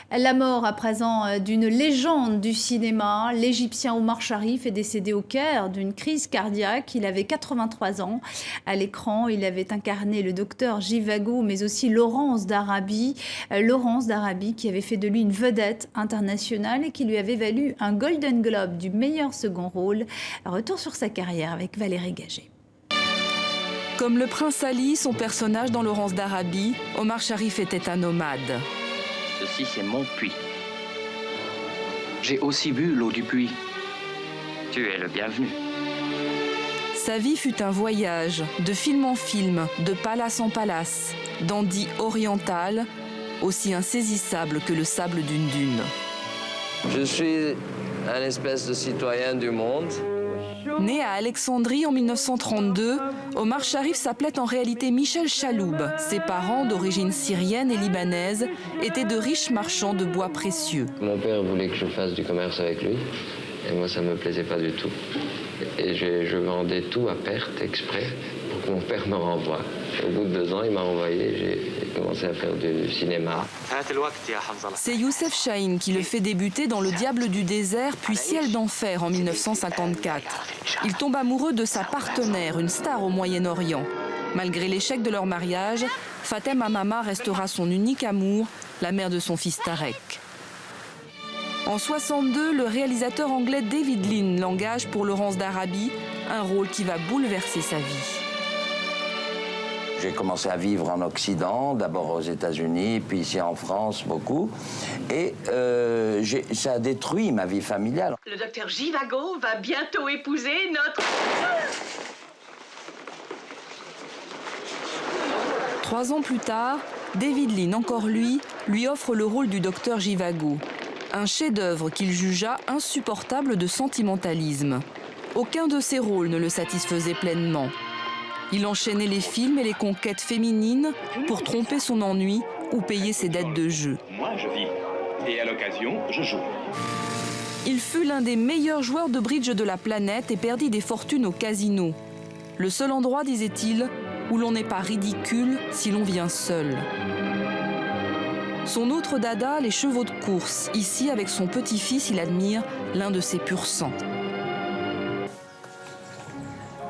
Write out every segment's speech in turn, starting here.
La mort à présent d'une légende du cinéma, l'Égyptien Omar Sharif est décédé au Caire d'une crise cardiaque. Il avait 83 ans. À l'écran, il avait incarné le docteur Jivago, mais aussi Laurence d'Arabie. Laurence d'Arabie qui avait fait de lui une vedette internationale et qui lui avait valu un Golden Globe du meilleur second rôle. Retour sur sa carrière avec Valérie Gagé. Comme le prince Ali, son personnage dans Laurence d'Arabie, Omar Sharif était un nomade. Ceci, c'est mon puits. J'ai aussi bu l'eau du puits. Tu es le bienvenu. Sa vie fut un voyage, de film en film, de palace en palace, dandy oriental, aussi insaisissable que le sable d'une dune. Je suis un espèce de citoyen du monde. Né à Alexandrie en 1932, Omar Sharif s'appelait en réalité Michel Chaloub. Ses parents, d'origine syrienne et libanaise, étaient de riches marchands de bois précieux. Mon père voulait que je fasse du commerce avec lui, et moi ça ne me plaisait pas du tout. Et je vendais tout à perte exprès pour que mon père me renvoie. Au bout de 2 ans, il m'a renvoyé, j'ai commencé à faire du cinéma. C'est Youssef Chahine qui le fait débuter dans Le Diable du désert, puis Ciel d'enfer en 1954. Il tombe amoureux de sa partenaire, une star au Moyen-Orient. Malgré l'échec de leur mariage, Fatem Hamama restera son unique amour, la mère de son fils Tarek. En 62, le réalisateur anglais David Lean l'engage pour Laurence d'Arabie, un rôle qui va bouleverser sa vie. J'ai commencé à vivre en Occident, d'abord aux États-Unis, puis ici en France beaucoup. Et ça a détruit ma vie familiale. Le docteur Jivago va bientôt épouser notre... 3 ans plus tard, David Lean, encore lui offre le rôle du docteur Jivago. Un chef-d'œuvre qu'il jugea insupportable de sentimentalisme. Aucun de ses rôles ne le satisfaisait pleinement. Il enchaînait les films et les conquêtes féminines pour tromper son ennui ou payer ses dettes de jeu. Moi, je vis. Et à l'occasion, je joue. Il fut l'un des meilleurs joueurs de bridge de la planète et perdit des fortunes au casino. Le seul endroit, disait-il, où l'on n'est pas ridicule si l'on vient seul. Son autre dada, les chevaux de course. Ici, avec son petit-fils, il admire l'un de ses pur sang.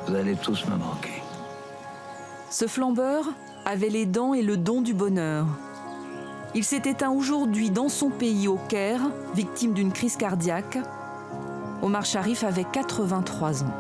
Vous allez tous me manquer. Ce flambeur avait les dents et le don du bonheur. Il s'est éteint aujourd'hui dans son pays, au Caire, victime d'une crise cardiaque. Omar Sharif avait 83 ans.